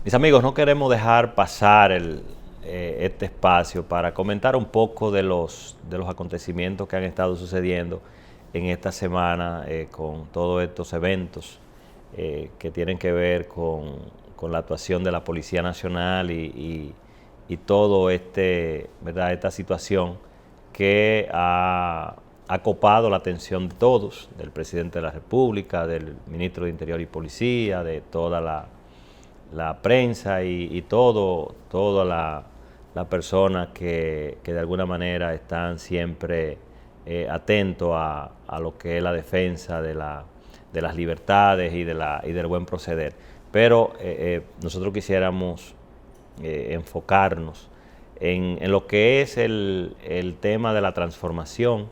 Mis amigos, no queremos dejar pasar este espacio para comentar un poco de los acontecimientos que han estado sucediendo en esta semana con todos estos eventos que tienen que ver con la actuación de la Policía Nacional y todo ¿verdad? Esta situación que ha copado la atención de todos, del presidente de la República, del ministro de Interior y Policía, de toda la prensa y toda la persona que de alguna manera están siempre atentos a lo que es la defensa de las libertades y del buen proceder. Pero nosotros quisiéramos enfocarnos en lo que es el tema de la transformación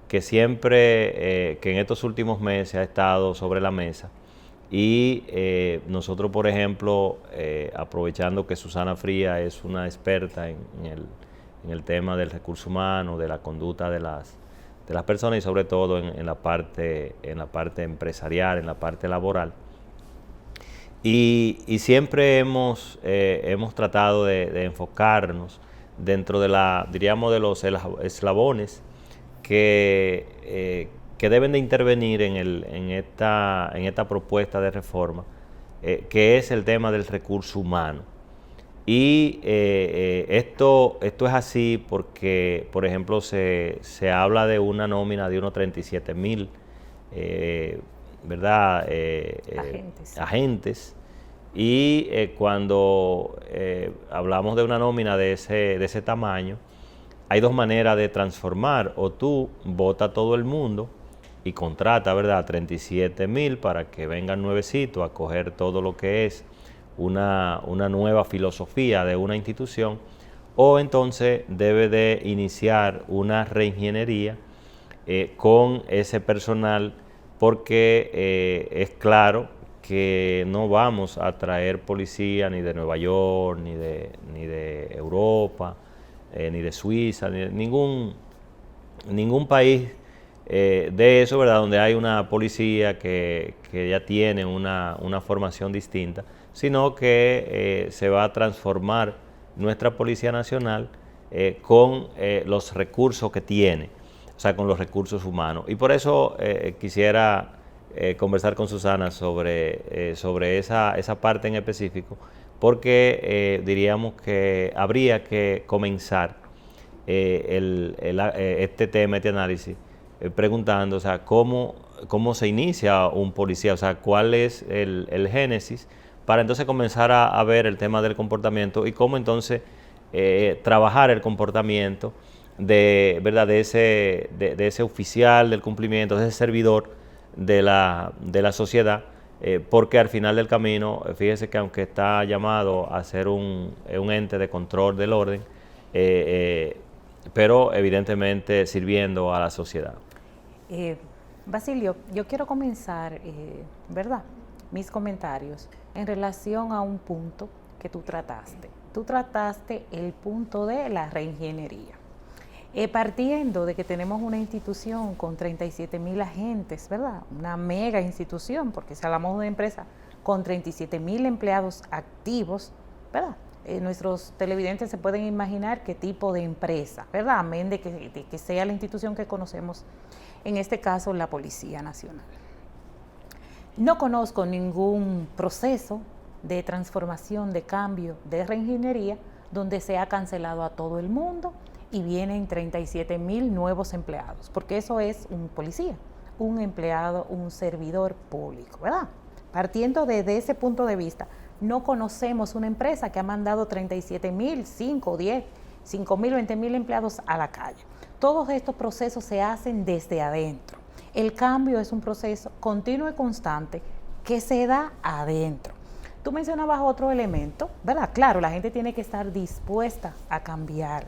que siempre, que en estos últimos meses ha estado sobre la mesa. Y nosotros, por ejemplo, aprovechando que Susana Fría es una experta en el tema del recurso humano, de la conducta de las personas y sobre todo en la parte empresarial, en la parte laboral. Y siempre hemos tratado de enfocarnos dentro diríamos, de los eslabones que deben de intervenir en esta propuesta de reforma, que es el tema del recurso humano. Y esto es así porque, por ejemplo, se habla de una nómina de unos 37,000 ¿verdad? Agentes. Y cuando hablamos de una nómina de ese tamaño, hay dos maneras de transformar: o tú votas a todo el mundo y contrata, ¿verdad?, 37,000 para que vengan nuevecitos a coger todo lo que es una nueva filosofía de una institución, o entonces debe de iniciar una reingeniería con ese personal, porque es claro que no vamos a traer policía ni de Nueva York, ni de Europa, ni de Suiza, ni de ningún país de eso, ¿verdad?, donde hay una policía que ya tiene una formación distinta, sino que se va a transformar nuestra Policía Nacional con los recursos que tiene, o sea, con los recursos humanos. Y por eso quisiera conversar con Susana sobre esa parte en específico, porque diríamos que habría que comenzar este tema, este análisis, preguntando, o sea, cómo se inicia un policía, o sea, cuál es el génesis, para entonces comenzar a ver el tema del comportamiento y cómo entonces trabajar el comportamiento ¿verdad?, de ese oficial del cumplimiento, de ese servidor de la sociedad, porque al final del camino, fíjese que aunque está llamado a ser un ente de control del orden, pero evidentemente sirviendo a la sociedad. Basilio, yo quiero comenzar, ¿verdad?, mis comentarios en relación a un punto que tú trataste. Tú trataste el punto de la reingeniería. Partiendo de que tenemos una institución con 37,000 agentes, ¿verdad? Una mega institución, porque si hablamos de una empresa con 37,000 empleados activos, ¿verdad? Nuestros televidentes se pueden imaginar qué tipo de empresa, ¿verdad? Amén de que sea la institución que conocemos, en este caso la Policía Nacional. No conozco ningún proceso de transformación, de cambio, de reingeniería, donde se ha cancelado a todo el mundo y vienen 37,000 nuevos empleados, porque eso es un policía, un empleado, un servidor público, ¿verdad? Partiendo desde ese punto de vista, no conocemos una empresa que ha mandado 37,000, 5, 10, 5,000, 20,000 empleados a la calle. Todos estos procesos se hacen desde adentro. El cambio es un proceso continuo y constante que se da adentro. Tú mencionabas otro elemento, ¿verdad? Claro, la gente tiene que estar dispuesta a cambiar.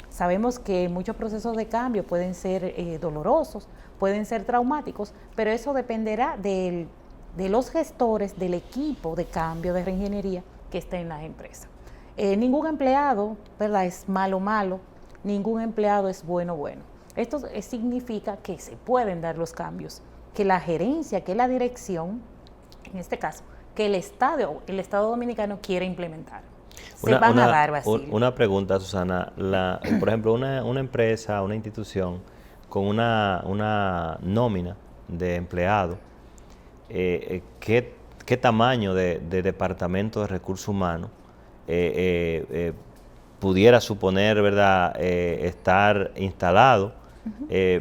Sabemos que muchos procesos de cambio pueden ser dolorosos, pueden ser traumáticos, pero eso dependerá de los gestores, del equipo de cambio, de reingeniería que esté en las empresas. Ningún empleado, ¿verdad?, es malo, ningún empleado es bueno. Esto significa que se pueden dar los cambios, que la gerencia, que la dirección, en este caso, que el Estado dominicano quiere implementar. Se van a dar, Basilio. Una pregunta, Susana. Por ejemplo, una empresa, una institución con una nómina de empleados, ¿qué tamaño de departamento de recursos humanos pudiera suponer, ¿verdad?, estar instalado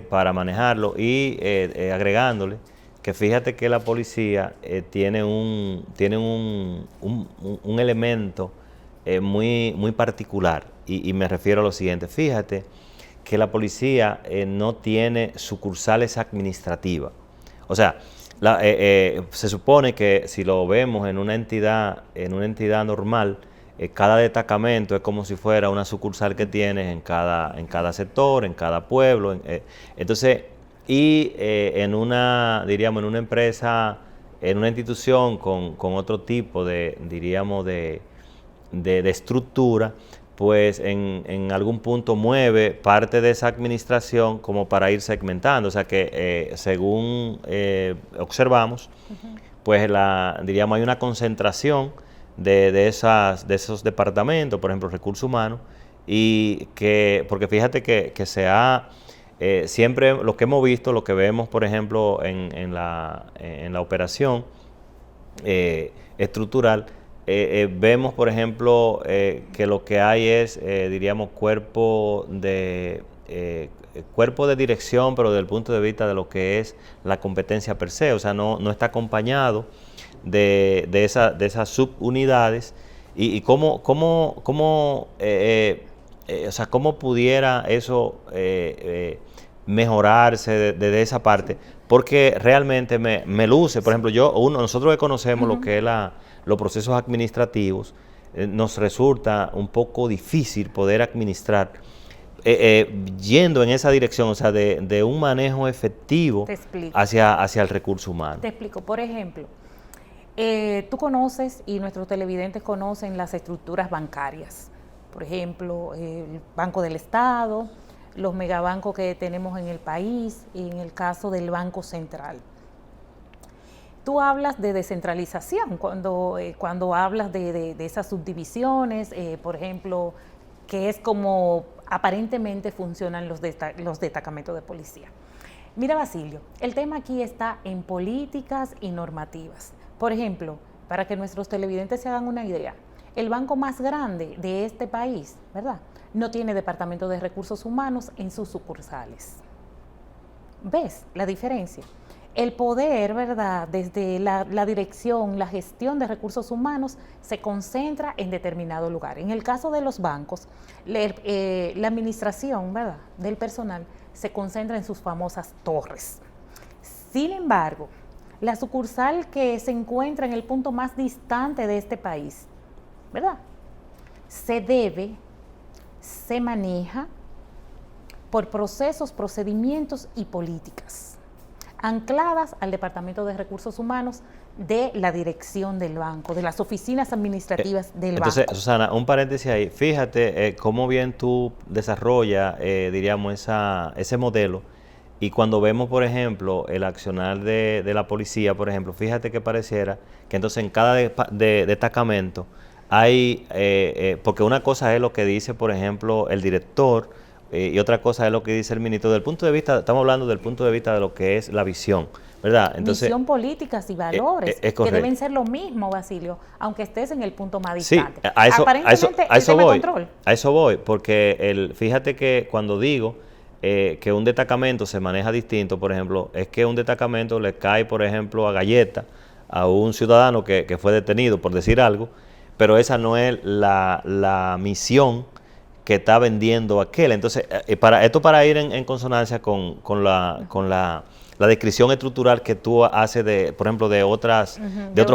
para manejarlo? Y agregándole que fíjate que la policía tiene un elemento muy particular, y me refiero a lo siguiente. Fíjate que la policía no tiene sucursales administrativas. O sea, se supone que si lo vemos en una entidad normal, cada destacamento es como si fuera una sucursal que tienes en cada sector, en cada pueblo. Entonces, en una empresa, en una institución con otro tipo de estructura, pues en algún punto mueve parte de esa administración como para ir segmentando. O sea que según observamos, pues hay una concentración de esos departamentos, por ejemplo, recursos humanos, porque fíjate que siempre lo que hemos visto, lo que vemos, por ejemplo, en la operación estructural, vemos, por ejemplo, que lo que hay es, cuerpo de dirección, pero desde el punto de vista de lo que es la competencia per se. O sea, no está acompañado de esas subunidades. Y cómo pudiera eso mejorarse desde esa parte, porque realmente me luce, por ejemplo, nosotros que conocemos lo que es los procesos administrativos, nos resulta un poco difícil poder administrar yendo en esa dirección, o sea, de un manejo efectivo hacia el recurso humano. Te explico, por ejemplo, tú conoces y nuestros televidentes conocen las estructuras bancarias, por ejemplo, el Banco del Estado, los megabancos que tenemos en el país, y en el caso del Banco Central. Tú hablas de descentralización cuando hablas de esas subdivisiones, por ejemplo, que es como aparentemente funcionan los destacamentos de policía. Mira, Basilio, el tema aquí está en políticas y normativas. Por ejemplo, para que nuestros televidentes se hagan una idea, el banco más grande de este país, ¿verdad?, no tiene departamento de recursos humanos en sus sucursales. ¿Ves la diferencia? El poder, ¿verdad?, desde la dirección, la gestión de recursos humanos se concentra en determinado lugar. En el caso de los bancos, la administración, ¿verdad?, del personal se concentra en sus famosas torres. Sin embargo, la sucursal que se encuentra en el punto más distante de este país, ¿verdad?, se maneja por procesos, procedimientos y políticas ancladas al Departamento de Recursos Humanos de la dirección del banco, de las oficinas administrativas del banco. Entonces, Susana, un paréntesis ahí. Fíjate cómo bien tú desarrollas, ese modelo. Y cuando vemos, por ejemplo, el accionar de la policía, por ejemplo, fíjate que pareciera que entonces en cada destacamento hay, porque una cosa es lo que dice, por ejemplo, el director, y otra cosa es lo que dice el ministro. Del punto de vista, estamos hablando del punto de vista de lo que es la visión, ¿verdad? Entonces, visión, políticas y valores, que deben ser lo mismo, Basilio, aunque estés en el punto más distante. Sí, a eso voy, control. A eso voy, porque fíjate que cuando digo que un destacamento se maneja distinto, por ejemplo, es que un destacamento le cae, por ejemplo, a galleta a un ciudadano que fue detenido, por decir algo, pero esa no es la misión que está vendiendo aquel. Entonces, para ir en consonancia con la descripción estructural que tú haces por ejemplo, de otros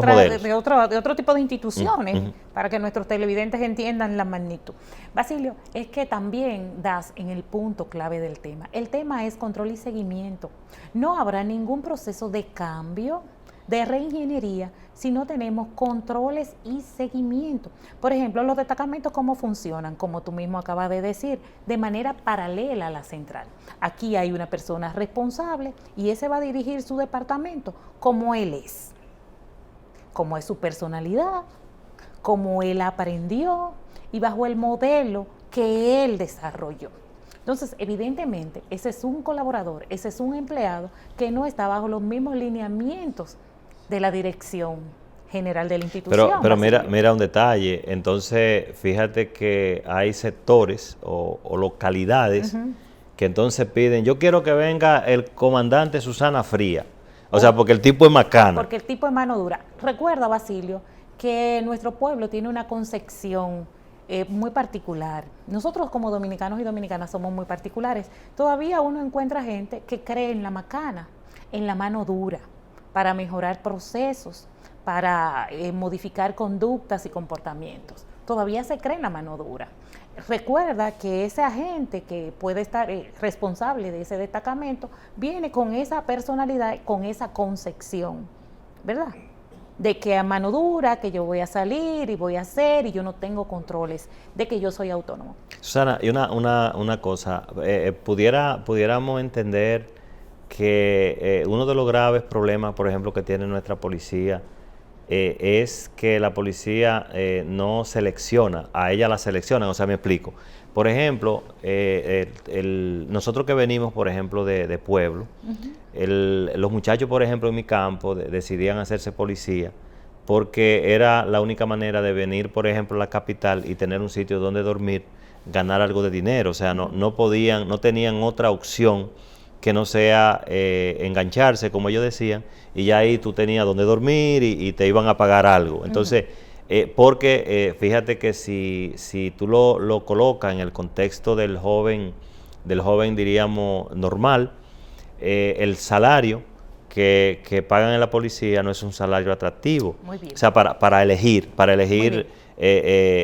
modelos. De otro tipo de instituciones, para que nuestros televidentes entiendan la magnitud. Basilio, es que también das en el punto clave del tema. El tema es control y seguimiento. No habrá ningún proceso de cambio de reingeniería si no tenemos controles y seguimiento. Por ejemplo, los destacamentos, ¿cómo funcionan? Como tú mismo acabas de decir, de manera paralela a la central. Aquí hay una persona responsable y ese va a dirigir su departamento como él es, como es su personalidad, como él aprendió y bajo el modelo que él desarrolló. Entonces, evidentemente, ese es un colaborador, ese es un empleado que no está bajo los mismos lineamientos de la dirección general de la institución. Pero mira un detalle. Entonces, fíjate que hay sectores o localidades que entonces piden, yo quiero que venga el comandante Susana Fría. O sea, porque el tipo es macana. Porque el tipo es mano dura. Recuerda, Basilio, que nuestro pueblo tiene una concepción muy particular. Nosotros como dominicanos y dominicanas somos muy particulares. Todavía uno encuentra gente que cree en la macana, en la mano dura, para mejorar procesos, para modificar conductas y comportamientos. Todavía se cree en la mano dura. Recuerda que ese agente que puede estar responsable de ese destacamento viene con esa personalidad, con esa concepción, ¿verdad? De que a mano dura, que yo voy a salir y voy a hacer y yo no tengo controles, de que yo soy autónomo. Susana, y una cosa, pudiéramos entender que uno de los graves problemas, por ejemplo, que tiene nuestra policía es que la policía no selecciona, a ella la seleccionan, o sea, me explico. Por ejemplo, nosotros que venimos, por ejemplo, de pueblo, los muchachos, por ejemplo, en mi campo decidían hacerse policía porque era la única manera de venir, por ejemplo, a la capital y tener un sitio donde dormir, ganar algo de dinero. O sea, no tenían otra opción que no sea engancharse, como ellos decían, y ya ahí tú tenías donde dormir y te iban a pagar algo. Entonces, porque fíjate que si tú lo colocas en el contexto del joven diríamos, normal, el salario que pagan en la policía no es un salario atractivo. Muy bien. O sea, para elegir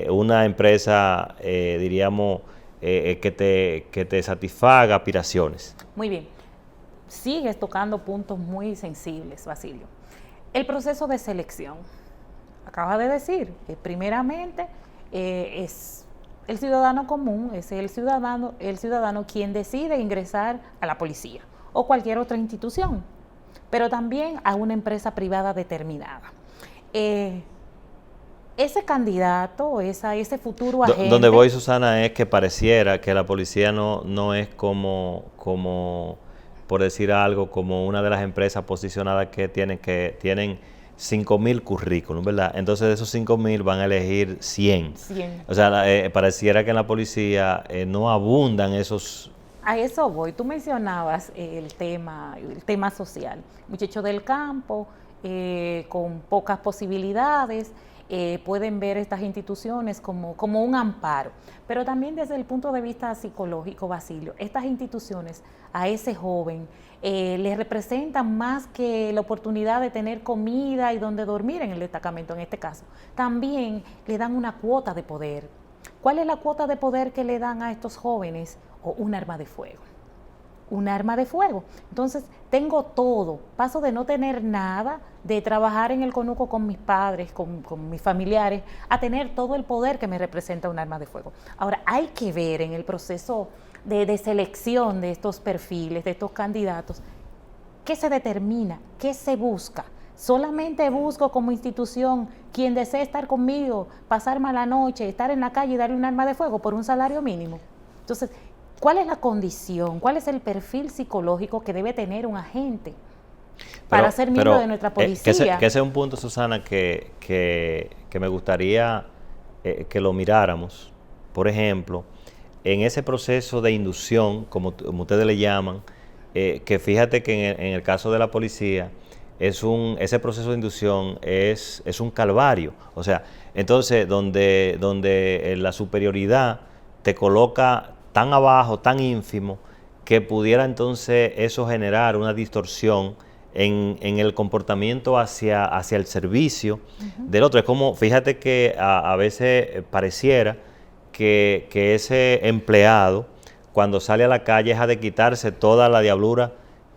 una empresa, diríamos, que te satisfaga aspiraciones. Muy bien. Sigues tocando puntos muy sensibles, Basilio. El proceso de selección. Acabas de decir, primeramente es el ciudadano común, es el ciudadano quien decide ingresar a la policía o cualquier otra institución, pero también a una empresa privada determinada. Ese candidato, ese futuro agente... Donde voy, Susana, es que pareciera que la policía no es como, por decir algo, como una de las empresas posicionadas que tienen 5,000 currículum, ¿verdad? Entonces de esos 5,000 van a elegir 100. O sea, pareciera que en la policía no abundan esos... A eso voy. Tú mencionabas el tema social. Muchachos del campo, con pocas posibilidades, pueden ver estas instituciones como un amparo. Pero también desde el punto de vista psicológico, Basilio, estas instituciones a ese joven le representan más que la oportunidad de tener comida y donde dormir en el destacamento, en este caso. También le dan una cuota de poder. ¿Cuál es la cuota de poder que le dan a estos jóvenes? O un arma de fuego. Un arma de fuego. Entonces, tengo todo. Paso de no tener nada, de trabajar en el conuco con mis padres, con mis familiares, a tener todo el poder que me representa un arma de fuego. Ahora, hay que ver en el proceso de selección de estos perfiles, de estos candidatos, qué se determina, qué se busca. Solamente busco como institución quien desee estar conmigo, pasar mala noche, estar en la calle y darle un arma de fuego por un salario mínimo. Entonces, ¿cuál es la condición? ¿Cuál es el perfil psicológico que debe tener un agente para ser miembro de nuestra policía? Que ese es un punto, Susana, que me gustaría que lo miráramos. Por ejemplo, en ese proceso de inducción, como ustedes le llaman, que fíjate que en el caso de la policía, ese proceso de inducción es un calvario. O sea, entonces, donde la superioridad te coloca tan abajo, tan ínfimo, que pudiera entonces eso generar una distorsión en el comportamiento hacia el servicio del otro. Es como, fíjate que a veces pareciera que ese empleado, cuando sale a la calle, ha de quitarse toda la diablura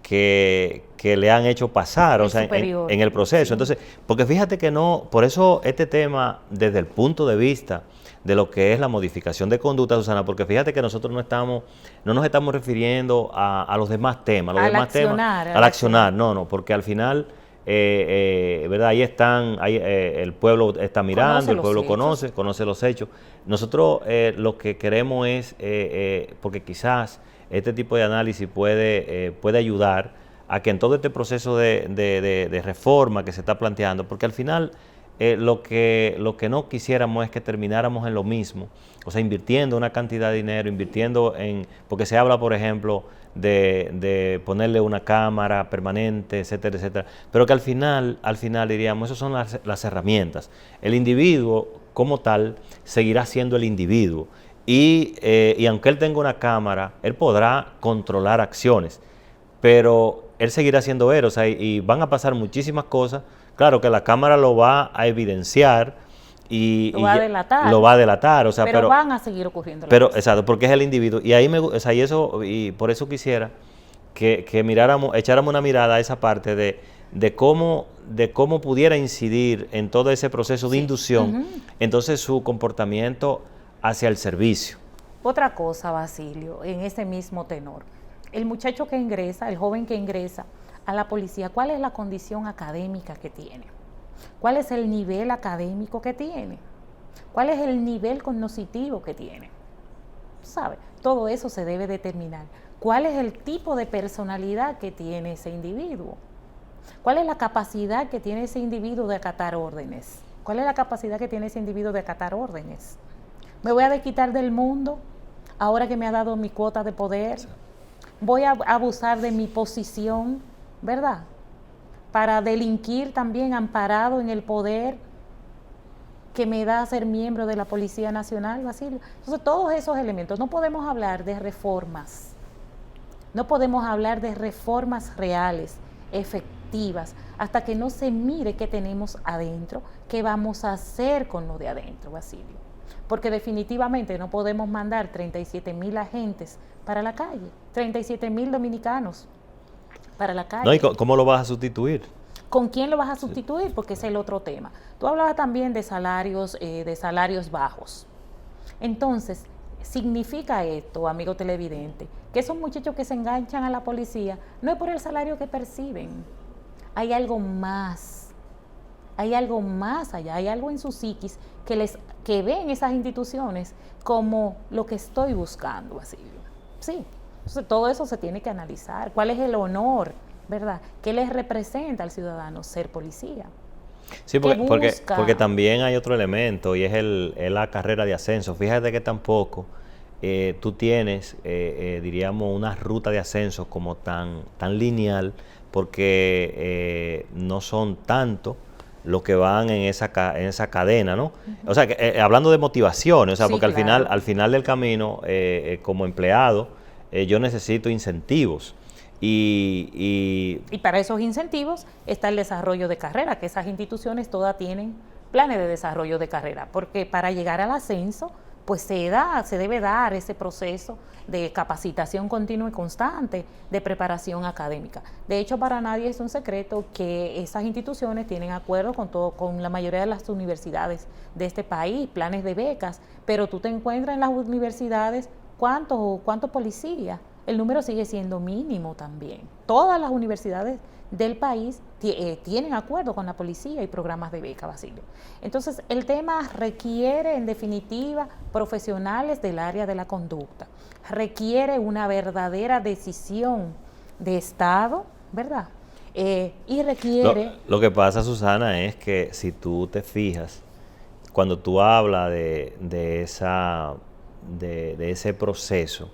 que le han hecho pasar, o sea, en el proceso. Sí. Entonces, porque fíjate que no, por eso este tema, desde el punto de vista de lo que es la modificación de conducta, Susana, porque fíjate que nosotros no nos estamos refiriendo a los demás temas, al accionar, no, porque al final, ¿verdad? Ahí están, el pueblo está mirando, el pueblo conoce los hechos. Nosotros lo que queremos es, porque quizás este tipo de análisis puede ayudar a que en todo este proceso de reforma que se está planteando, porque al final lo que no quisiéramos es que termináramos en lo mismo, o sea, invirtiendo una cantidad de dinero, porque se habla, por ejemplo, de ponerle una cámara permanente, etcétera, etcétera, pero que al final diríamos, esas son las herramientas. El individuo como tal seguirá siendo el individuo. Y aunque él tenga una cámara, él podrá controlar acciones, pero él seguirá siendo él, o sea, y van a pasar muchísimas cosas. Claro que la cámara lo va a evidenciar y lo va a delatar, o sea, pero van a seguir ocurriendo las cosas. Exacto, porque es el individuo. Y ahí y por eso quisiera que echáramos una mirada a esa parte de cómo pudiera incidir en todo ese proceso de inducción, entonces su comportamiento hacia el servicio. Otra cosa, Basilio, en ese mismo tenor. El muchacho que ingresa, el joven que ingresa a la policía, ¿cuál es la condición académica que tiene? ¿Cuál es el nivel académico que tiene? ¿Cuál es el nivel cognitivo que tiene? ¿Sabe? Todo eso se debe determinar. ¿Cuál es el tipo de personalidad que tiene ese individuo? ¿Cuál es la capacidad que tiene ese individuo de acatar órdenes? ¿Cuál es la capacidad que tiene ese individuo de acatar órdenes? ¿Me voy a desquitar del mundo ahora que me ha dado mi cuota de poder? ¿Voy a abusar de mi posición, verdad? Para delinquir también amparado en el poder que me da ser miembro de la Policía Nacional, Basilio. Entonces, todos esos elementos, no podemos hablar de reformas, no podemos hablar de reformas reales, efectivas, hasta que no se mire qué tenemos adentro, qué vamos a hacer con lo de adentro, Basilio. Porque definitivamente no podemos mandar 37,000 agentes para la calle, 37,000 dominicanos para la calle. No, ¿y cómo lo vas a sustituir? ¿Con quién lo vas a sustituir? Porque ese es el otro tema. Tú hablabas también de salarios bajos. Entonces, significa esto, amigo televidente, que esos muchachos que se enganchan a la policía no es por el salario que perciben. Hay algo más. Hay algo más allá, hay algo en su psiquis que ven esas instituciones como lo que estoy buscando, Basilio. Sí, entonces todo eso se tiene que analizar. ¿Cuál es el honor, verdad? ¿Qué les representa al ciudadano ser policía? Sí, porque también hay otro elemento y es la carrera de ascenso. Fíjate que tampoco tú tienes, diríamos, una ruta de ascenso como tan lineal, porque no son tanto los que van en esa cadena, ¿no? O sea, hablando de motivaciones, o sea, sí, porque claro, al final del camino, como empleado, yo necesito incentivos. Y para esos incentivos está el desarrollo de carrera, que esas instituciones todas tienen planes de desarrollo de carrera, porque para llegar al ascenso, pues se debe dar ese proceso de capacitación continua y constante, de preparación académica. De hecho, para nadie es un secreto que esas instituciones tienen acuerdo con la mayoría de las universidades de este país, planes de becas, pero tú te encuentras en las universidades, ¿cuántos policías? El número sigue siendo mínimo también. Todas las universidades del país tienen acuerdo con la policía y programas de beca, Basilio. Entonces, el tema requiere, en definitiva, profesionales del área de la conducta. Requiere una verdadera decisión de Estado, ¿verdad? Y requiere... Lo que pasa, Susana, es que si tú te fijas, cuando tú hablas de ese proceso,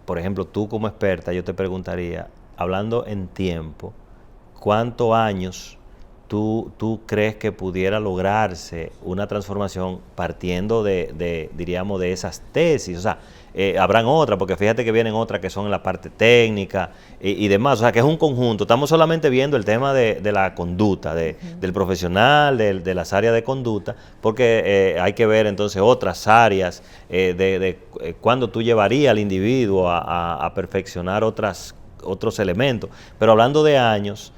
por ejemplo, tú como experta, yo te preguntaría, hablando en tiempo, ¿cuántos años tú crees que pudiera lograrse una transformación partiendo diríamos, de esas tesis? O sea, habrán otras, porque fíjate que vienen otras que son en la parte técnica y demás, o sea, que es un conjunto. Estamos solamente viendo el tema de la conducta, del profesional, de las áreas de conducta, porque hay que ver entonces otras áreas de cuándo tú llevarías al individuo a perfeccionar otras otros elementos. Pero hablando de años,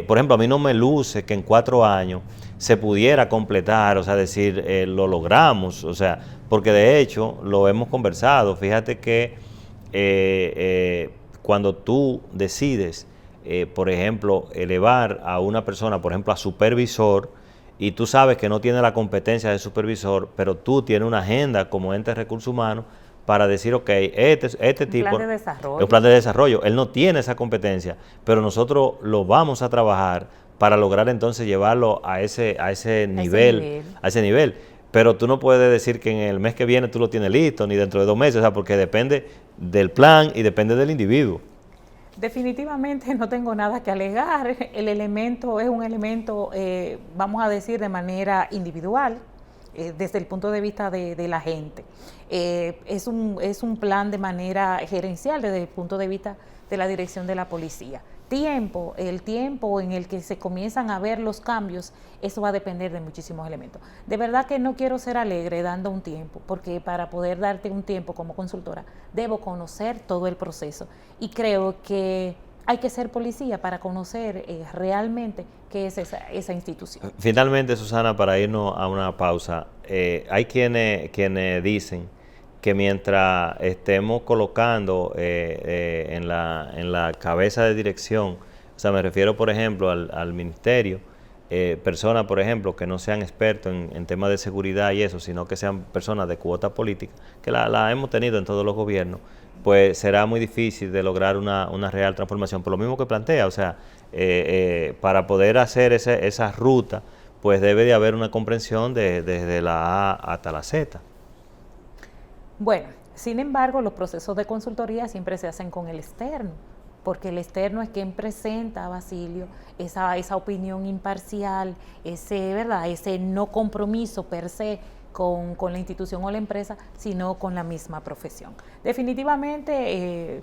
por ejemplo, a mí no me luce que en 4 años se pudiera completar, o sea, decir, lo logramos, o sea, porque de hecho lo hemos conversado. Fíjate que cuando tú decides, por ejemplo, elevar a una persona, por ejemplo, a supervisor, y tú sabes que no tiene la competencia de supervisor, pero tú tienes una agenda como ente de recursos humanos para decir, ok, este tipo... Un plan de desarrollo. Un plan de desarrollo. Él no tiene esa competencia, pero nosotros lo vamos a trabajar para lograr entonces llevarlo a ese nivel. A ese nivel. Pero tú no puedes decir que en el mes que viene tú lo tienes listo, ni dentro de 2 meses, o sea, porque depende del plan y depende del individuo. Definitivamente no tengo nada que alegar. El elemento es un elemento, vamos a decir, de manera individual, desde el punto de vista de la gente. Es un plan de manera gerencial desde el punto de vista de la dirección de la policía. El tiempo en el que se comienzan a ver los cambios, eso va a depender de muchísimos elementos. De verdad que no quiero ser alegre dando un tiempo, porque para poder darte un tiempo como consultora, debo conocer todo el proceso. Y creo que hay que ser policía para conocer realmente qué es esa institución. Finalmente, Susana, para irnos a una pausa, hay quienes dicen que mientras estemos colocando en la cabeza de dirección, o sea, me refiero, por ejemplo, al ministerio, personas, por ejemplo, que no sean expertos en temas de seguridad y eso, sino que sean personas de cuota política, que la hemos tenido en todos los gobiernos, pues será muy difícil de lograr una real transformación, por lo mismo que plantea, o sea, para poder hacer esa ruta, pues debe de haber una comprensión desde la A hasta la Z. Bueno, sin embargo, los procesos de consultoría siempre se hacen con el externo, porque el externo es quien presenta a Basilio esa opinión imparcial, ese no compromiso per se con la institución o la empresa, sino con la misma profesión. Definitivamente,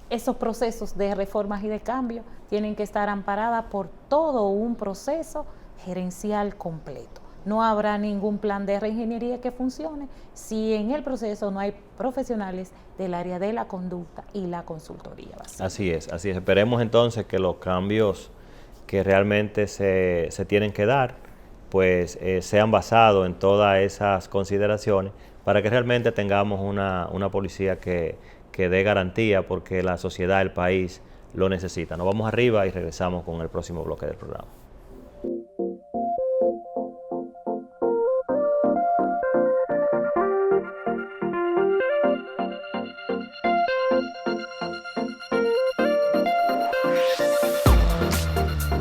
esos procesos de reformas y de cambio tienen que estar amparados por todo un proceso gerencial completo. No habrá ningún plan de reingeniería que funcione si en el proceso no hay profesionales del área de la conducta y la consultoría. Así es. Esperemos entonces que los cambios que realmente se tienen que dar, pues sean basados en todas esas consideraciones para que realmente tengamos una policía que dé garantía, porque la sociedad, el país lo necesita. Nos vamos arriba y regresamos con el próximo bloque del programa.